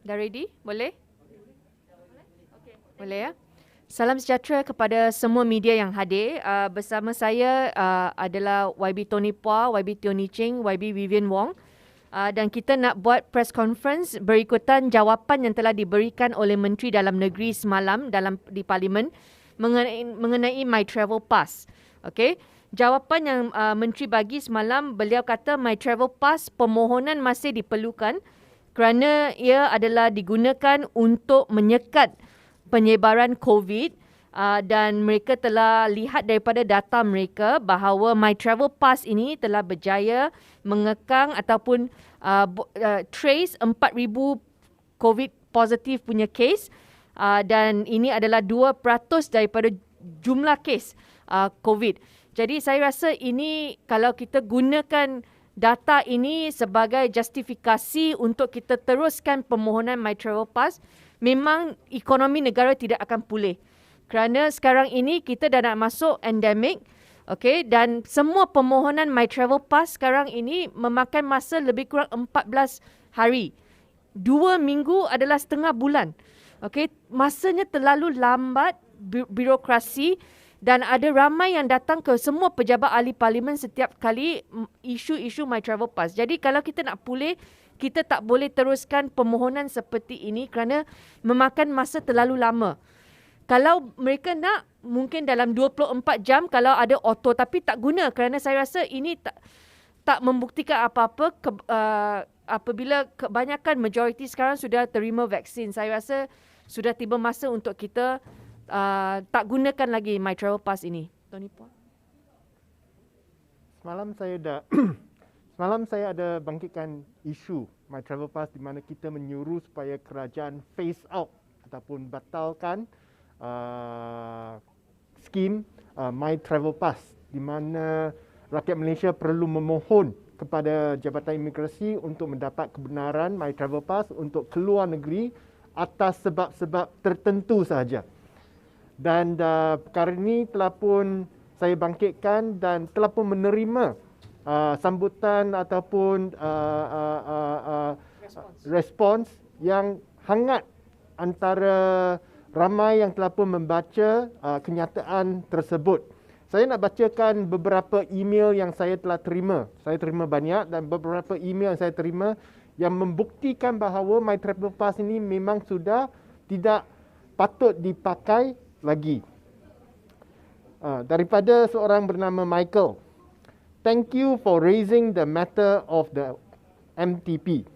Dah ready? Boleh? Boleh ya? Salam sejahtera kepada semua media yang hadir. Bersama saya adalah YB Tony Phua, YB Teo Ni Ching, YB Vivian Wong. Dan kita nak buat press conference berikutan jawapan yang telah diberikan oleh Menteri Dalam Negeri semalam di Parlimen mengenai My Travel Pass. Okey. Jawapan yang Menteri bagi semalam, beliau kata My Travel Pass permohonan masih diperlukan kerana ia adalah digunakan untuk menyekat penyebaran COVID dan mereka telah lihat daripada data mereka bahawa My Travel Pass ini telah berjaya mengekang ataupun trace 4,000 COVID positif punya kes dan ini adalah 2% daripada jumlah kes COVID. Jadi saya rasa ini kalau kita gunakan data ini sebagai justifikasi untuk kita teruskan permohonan My Travel Pass, memang ekonomi negara tidak akan pulih. Kerana sekarang ini kita dah nak masuk endemik, okay, dan semua permohonan My Travel Pass sekarang ini memakan masa lebih kurang 14 hari. 2 minggu adalah setengah bulan. Okay, masanya terlalu lambat birokrasi. Dan ada ramai yang datang ke semua pejabat ahli parlimen setiap kali isu-isu My Travel Pass. Jadi kalau kita nak pulih, kita tak boleh teruskan permohonan seperti ini kerana memakan masa terlalu lama. Kalau mereka nak, mungkin dalam 24 jam kalau ada auto, tapi tak guna kerana saya rasa ini tak membuktikan apa-apa apabila kebanyakan majoriti sekarang sudah terima vaksin. Saya rasa sudah tiba masa untuk kita tak gunakan lagi My Travel Pass ini. Tony Phua. Semalam saya ada bangkitkan isu My Travel Pass di mana kita menyuruh supaya kerajaan phase out ataupun batalkan skim My Travel Pass di mana rakyat Malaysia perlu memohon kepada Jabatan Imigrasi untuk mendapat kebenaran My Travel Pass untuk keluar negeri atas sebab-sebab tertentu sahaja. Dan perkara ini telah pun saya bangkitkan dan telah pun menerima sambutan ataupun respons yang hangat antara ramai yang telah pun membaca kenyataan tersebut. Saya nak bacakan beberapa email yang saya telah terima. Saya terima banyak dan beberapa email yang saya terima yang membuktikan bahawa My Travel Pass ini memang sudah tidak patut dipakai lagi. Daripada seorang bernama Michael. Thank you for raising the matter of the MTP.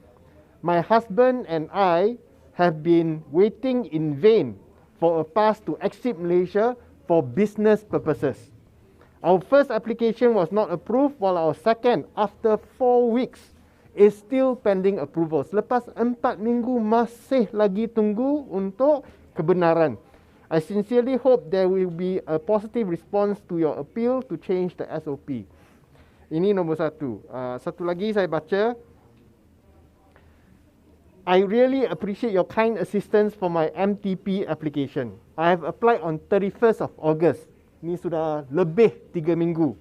My husband and I have been waiting in vain for a pass to exit Malaysia for business purposes. Our first application was not approved, while our second, after 4 weeks, is still pending approval. Selepas 4 minggu masih lagi tunggu untuk kebenaran. I sincerely hope there will be a positive response to your appeal to change the SOP. Ini nombor satu. Satu lagi saya baca. I really appreciate your kind assistance for my MTP application. I have applied on 31st of August. Ini sudah lebih 3 minggu.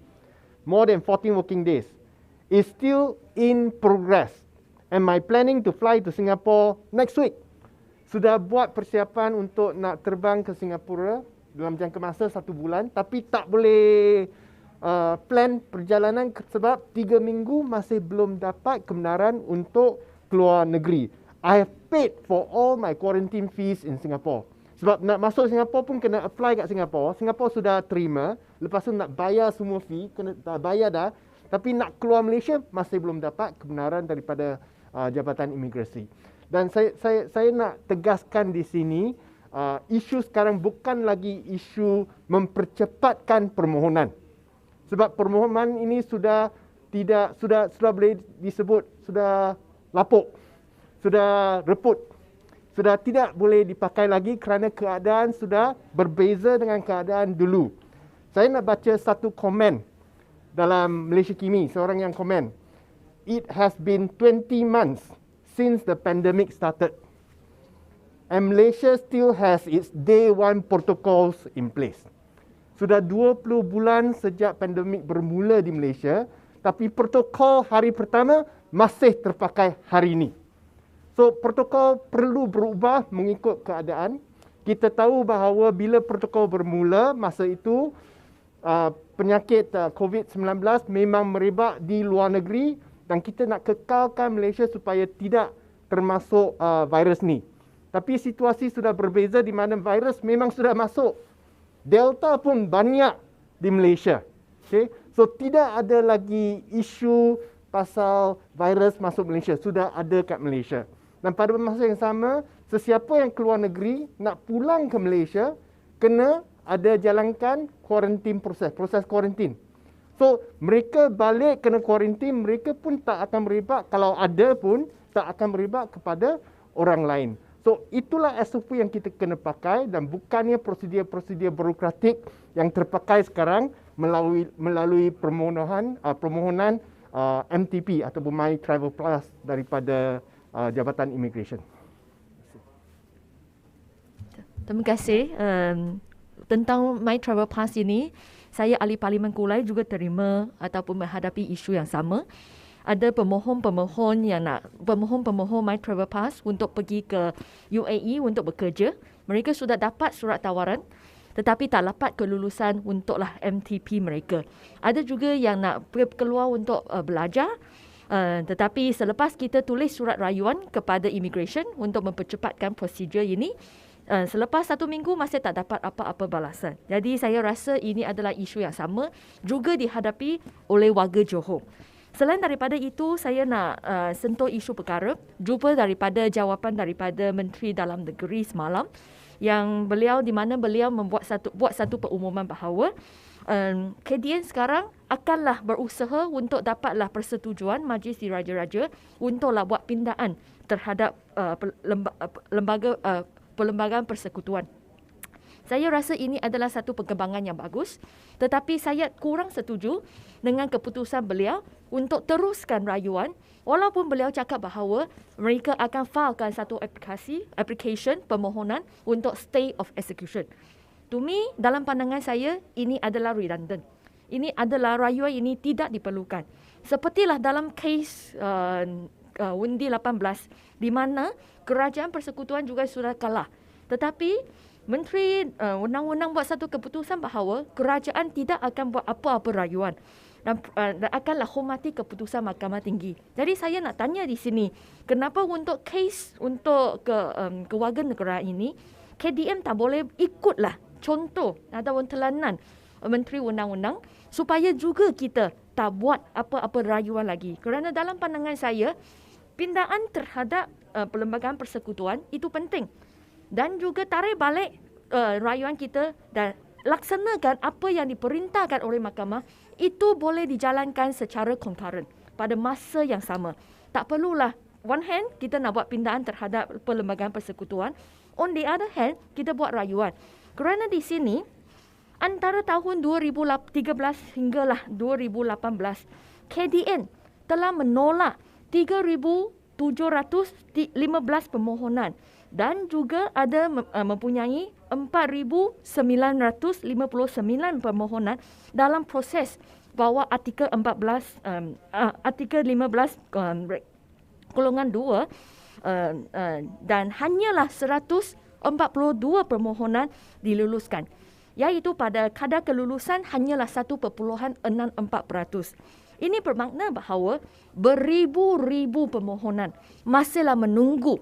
More than 14 working days. It's still in progress. And my planning to fly to Singapore next week. Sudah buat persiapan untuk nak terbang ke Singapura dalam jangka masa 1 bulan, tapi tak boleh plan perjalanan sebab 3 minggu masih belum dapat kebenaran untuk keluar negeri. I have paid for all my quarantine fees in Singapore. Sebab nak masuk Singapura pun kena apply kat Singapura. Singapura sudah terima, lepas tu nak bayar semua fee, kena dah bayar dah. Tapi nak keluar Malaysia masih belum dapat kebenaran daripada Jabatan Imigrasi. Dan saya nak tegaskan di sini, isu sekarang bukan lagi isu mempercepatkan permohonan. Sebab permohonan ini sudah boleh disebut sudah lapuk, sudah reput, sudah tidak boleh dipakai lagi kerana keadaan sudah berbeza dengan keadaan dulu. Saya nak baca satu komen dalam Malaysia Kini, seorang yang komen. It has been 20 months since the pandemic started, and Malaysia still has its day one protocols in place. Sudah 20 bulan sejak pandemik bermula di Malaysia, tapi protokol hari pertama masih terpakai hari ini. So protokol perlu berubah mengikut keadaan. Kita tahu bahawa bila protokol bermula, masa itu penyakit COVID-19 memang merebak di luar negeri dan kita nak kekalkan Malaysia supaya tidak termasuk virus ni. Tapi situasi sudah berbeza di mana virus memang sudah masuk. Delta pun banyak di Malaysia. Okay? So tidak ada lagi isu pasal virus masuk Malaysia. Sudah ada kat Malaysia. Dan pada masa yang sama, sesiapa yang keluar negeri nak pulang ke Malaysia, kena ada jalankan kuarantin proses kuarantin. So, mereka balik kena kuarantin, mereka pun tak akan merebak, kalau ada pun, tak akan merebak kepada orang lain. So, itulah SOP yang kita kena pakai dan bukannya prosedur-prosedur birokratik yang terpakai sekarang melalui permohonan MTP ataupun My Travel Plus daripada Jabatan Immigration. Terima kasih. Tentang My Travel Pass ini, saya ahli Parlimen Kulai juga terima ataupun menghadapi isu yang sama. Ada pemohon-pemohon My Travel Pass untuk pergi ke UAE untuk bekerja. Mereka sudah dapat surat tawaran tetapi tak dapat kelulusan untuklah MTP mereka. Ada juga yang nak keluar untuk belajar. Tetapi selepas kita tulis surat rayuan kepada immigration untuk mempercepatkan prosedur ini, selepas 1 minggu masih tak dapat apa-apa balasan. Jadi saya rasa ini adalah isu yang sama juga dihadapi oleh warga Johor. Selain daripada itu, saya nak sentuh isu perkara. Jumpa daripada jawapan daripada Menteri Dalam Negeri semalam yang di mana beliau buat satu pengumuman bahawa KDN sekarang akanlah berusaha untuk dapatlah persetujuan Majlis Diraja-Raja untuklah buat pindaan terhadap Perlembagaan Persekutuan. Saya rasa ini adalah satu perkembangan yang bagus, tetapi saya kurang setuju dengan keputusan beliau untuk teruskan rayuan walaupun beliau cakap bahawa mereka akan filekan satu application permohonan untuk stay of execution. To me, dalam pandangan saya, ini adalah redundant. Ini adalah rayuan ini tidak diperlukan. Sepertilah dalam kes undi 18 di mana kerajaan persekutuan juga sudah kalah. Tetapi Menteri Undang-Undang buat satu keputusan bahawa kerajaan tidak akan buat apa-apa rayuan dan akanlah hormati keputusan Mahkamah Tinggi. Jadi saya nak tanya di sini, kenapa untuk kes untuk kewarganegaraan ini KDM tak boleh ikutlah contoh ataupun telanan Menteri Undang-Undang supaya juga kita tak buat apa-apa rayuan lagi. Kerana dalam pandangan saya, pindaan terhadap Perlembagaan Persekutuan itu penting. Dan juga tarik balik rayuan kita dan laksanakan apa yang diperintahkan oleh mahkamah, itu boleh dijalankan secara concurrent pada masa yang sama. Tak perlulah one hand kita nak buat pindaan terhadap Perlembagaan Persekutuan, on the other hand kita buat rayuan. Kerana di sini antara tahun 2013 hinggalah 2018, KDN telah menolak 3,715 permohonan dan juga ada mempunyai 4,959 permohonan dalam proses bawah artikel 15 golongan 2 dan hanyalah 142 permohonan diluluskan, iaitu pada kadar kelulusan hanyalah 1.64%. Ini bermakna bahawa beribu-ribu permohonan masihlah menunggu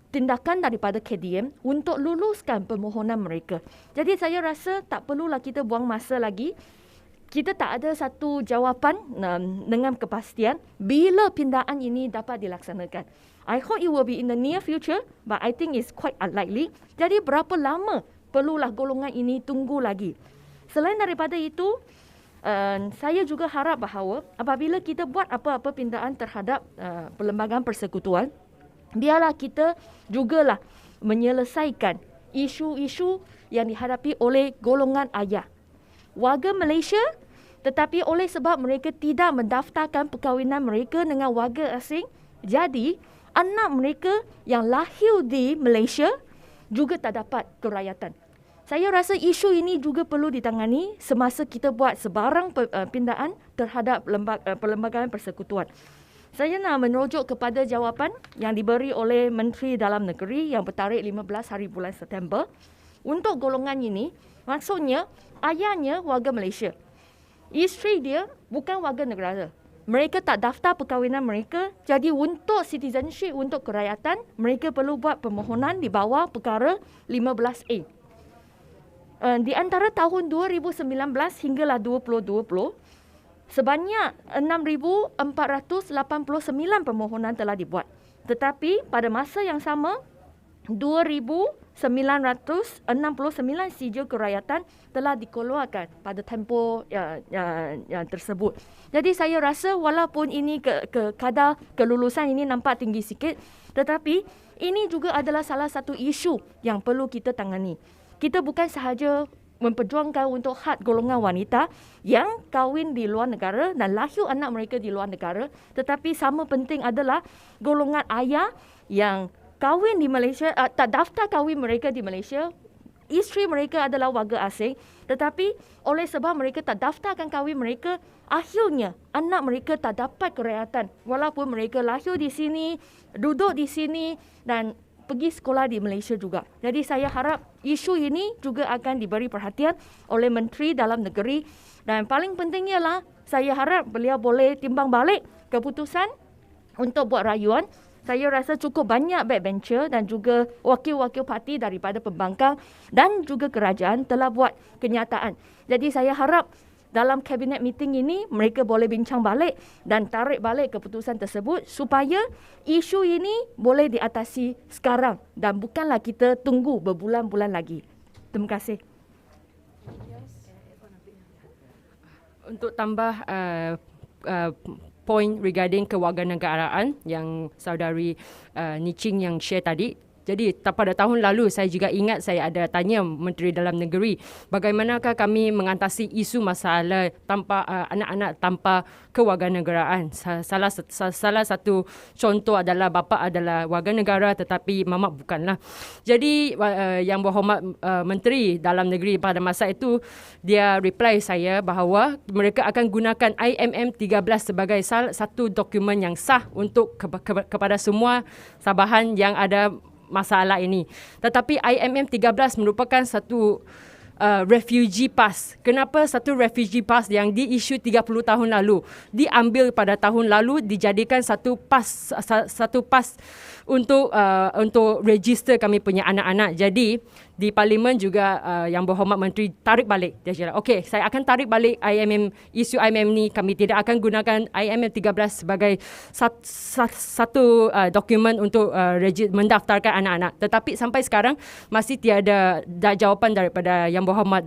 tindakan daripada KDM untuk luluskan permohonan mereka. Jadi saya rasa tak perlulah kita buang masa lagi. Kita tak ada satu jawapan dengan kepastian bila pindaan ini dapat dilaksanakan. I hope it will be in the near future, but I think it's quite unlikely. Jadi berapa lama perlulah golongan ini tunggu lagi? Selain daripada itu, saya juga harap bahawa apabila kita buat apa-apa pindaan terhadap Perlembagaan Persekutuan, biarlah kita jugalah menyelesaikan isu-isu yang dihadapi oleh golongan ayah. Warga Malaysia, tetapi oleh sebab mereka tidak mendaftarkan perkahwinan mereka dengan warga asing, jadi anak mereka yang lahir di Malaysia juga tak dapat kerakyatan. Saya rasa isu ini juga perlu ditangani semasa kita buat sebarang pindaan terhadap Perlembagaan Persekutuan. Saya nak merujuk kepada jawapan yang diberi oleh Menteri Dalam Negeri yang bertarikh 15 hari bulan September. Untuk golongan ini, maksudnya ayahnya warga Malaysia. Isteri dia bukan warga negara. Mereka tak daftar perkahwinan mereka. Jadi untuk citizenship, untuk kerakyatan, mereka perlu buat permohonan di bawah perkara 15A. Di antara tahun 2019 hinggalah 2020, sebanyak 6,489 permohonan telah dibuat. Tetapi pada masa yang sama, 2,969 sijil kerakyatan telah dikeluarkan pada tempoh yang tersebut. Jadi saya rasa walaupun ini kadar kelulusan ini nampak tinggi sikit, tetapi ini juga adalah salah satu isu yang perlu kita tangani. Kita bukan sahaja memperjuangkan untuk hak golongan wanita yang kahwin di luar negara dan lahir anak mereka di luar negara, tetapi sama penting adalah golongan ayah yang kahwin di Malaysia, tak daftar kahwin mereka di Malaysia, isteri mereka adalah warga asing, tetapi oleh sebab mereka tak daftarkan kahwin mereka, akhirnya anak mereka tak dapat kerakyatan walaupun mereka lahir di sini, duduk di sini dan pergi sekolah di Malaysia juga. Jadi saya harap isu ini juga akan diberi perhatian oleh Menteri Dalam Negeri, dan paling penting ialah saya harap beliau boleh timbang balik keputusan untuk buat rayuan. Saya rasa cukup banyak backbencher dan juga wakil-wakil parti daripada pembangkang dan juga kerajaan telah buat kenyataan. Jadi saya harap dalam kabinet meeting ini mereka boleh bincang balik dan tarik balik keputusan tersebut supaya isu ini boleh diatasi sekarang dan bukanlah kita tunggu berbulan-bulan lagi. Terima kasih. Untuk tambah point regarding kewarganegaraan yang saudari Niching yang share tadi. Jadi pada tahun lalu saya juga ingat saya ada tanya Menteri Dalam Negeri bagaimanakah kami mengatasi isu masalah tanpa anak-anak tanpa kewarganegaraan. Salah satu contoh adalah bapa adalah warga negara tetapi mama bukanlah. Jadi Yang Berhormat Menteri Dalam Negeri pada masa itu dia reply saya bahawa mereka akan gunakan IMM 13 sebagai salah satu dokumen yang sah untuk kepada semua Sabahan yang ada masalah ini. Tetapi IMM 13 merupakan satu refugee pass. Kenapa satu refugee pass yang diisu 30 tahun lalu diambil pada tahun lalu dijadikan satu pass untuk register kami punya anak-anak. Jadi di parlimen juga Yang Berhormat Menteri tarik balik. Dia cakap, okey, saya akan tarik balik isu IMM ni. Kami tidak akan gunakan IMM 13 sebagai satu dokumen untuk mendaftarkan anak-anak. Tetapi sampai sekarang masih tiada jawapan daripada Yang Berhormat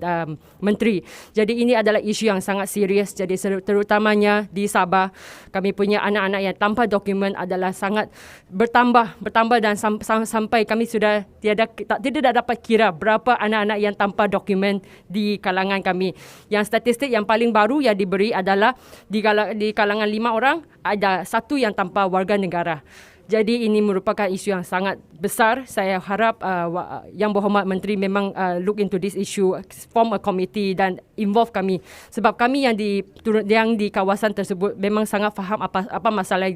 Menteri. Jadi ini adalah isu yang sangat serius. Jadi terutamanya di Sabah, kami punya anak-anak yang tanpa dokumen adalah sangat bertambah dan sampai kami sudah tidak dapat kira berapa anak-anak yang tanpa dokumen di kalangan kami. Yang statistik yang paling baru yang diberi adalah di kalangan 5 orang ada 1 yang tanpa warga negara. Jadi ini merupakan isu yang sangat besar. Saya harap Yang Berhormat Menteri memang look into this issue, form a committee dan involve kami. Sebab kami yang di kawasan tersebut memang sangat faham apa masalah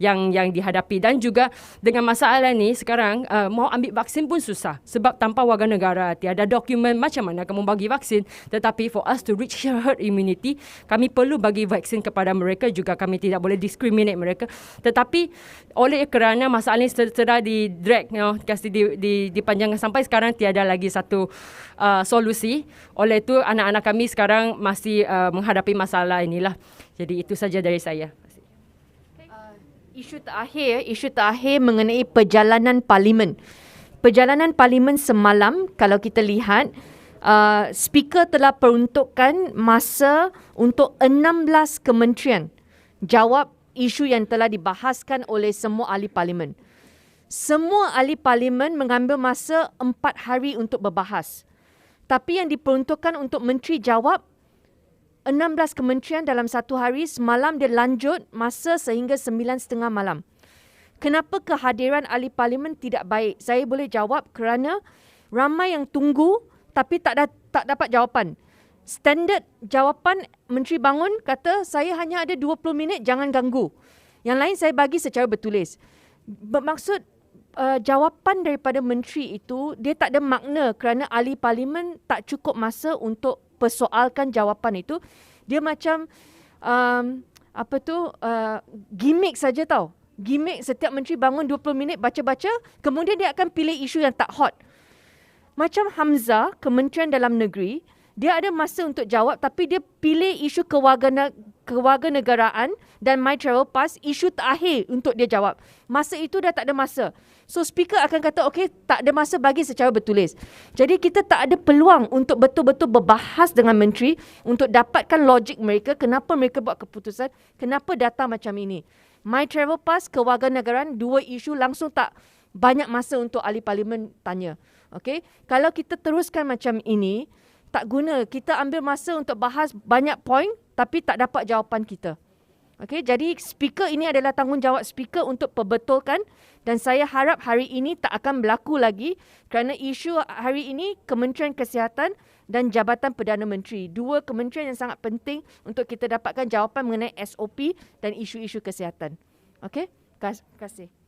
yang dihadapi. Dan juga dengan masalah ni sekarang mau ambil vaksin pun susah. Sebab tanpa warga negara, tiada dokumen, macam mana kamu bagi vaksin. Tetapi for us to reach herd immunity, kami perlu bagi vaksin kepada mereka juga. Kami tidak boleh discriminate mereka. Tetapi oleh kerana masalah ini sedang di-drag, kasi dipanjangkan sampai sekarang tiada lagi satu solusi. Oleh itu anak-anak kami sekarang masih menghadapi masalah inilah. Jadi itu saja dari saya. Isu terakhir mengenai perjalanan parlimen. Perjalanan parlimen semalam, kalau kita lihat, speaker telah peruntukkan masa untuk 16 kementerian jawab isu yang telah dibahaskan oleh semua ahli parlimen. Semua ahli parlimen mengambil masa 4 hari untuk berbahas. Tapi yang diperuntukkan untuk menteri jawab 16 kementerian dalam 1 hari, semalam dia lanjut masa sehingga 9.30 malam. Kenapa kehadiran ahli parlimen tidak baik? Saya boleh jawab kerana ramai yang tunggu tapi tak dapat jawapan. Standard jawapan Menteri Bangun kata saya hanya ada 20 minit, jangan ganggu. Yang lain saya bagi secara bertulis. Bermaksud jawapan daripada menteri itu dia tak ada makna kerana ahli parlimen tak cukup masa untuk persoalkan jawapan itu. Dia macam gimmick saja tau. Gimmick, setiap menteri bangun 20 minit baca-baca, kemudian dia akan pilih isu yang tak hot. Macam Hamzah, Kementerian Dalam Negeri, dia ada masa untuk jawab tapi dia pilih isu kewarganegaraan dan My Travel Pass, isu terakhir untuk dia jawab. Masa itu dah tak ada masa. So speaker akan kata, okey, tak ada masa, bagi secara bertulis. Jadi kita tak ada peluang untuk betul-betul berbahas dengan menteri untuk dapatkan logik mereka, kenapa mereka buat keputusan, kenapa data macam ini. My Travel Pass, kewarganegaraan, dua isu langsung tak banyak masa untuk ahli parlimen tanya. Okey, kalau kita teruskan macam ini, tak guna. Kita ambil masa untuk bahas banyak poin tapi tak dapat jawapan kita. Okey, jadi speaker ini adalah tanggungjawab speaker untuk perbetulkan, dan saya harap hari ini tak akan berlaku lagi kerana isu hari ini Kementerian Kesihatan dan Jabatan Perdana Menteri. Dua kementerian yang sangat penting untuk kita dapatkan jawapan mengenai SOP dan isu-isu kesihatan. Okey, terima kasih.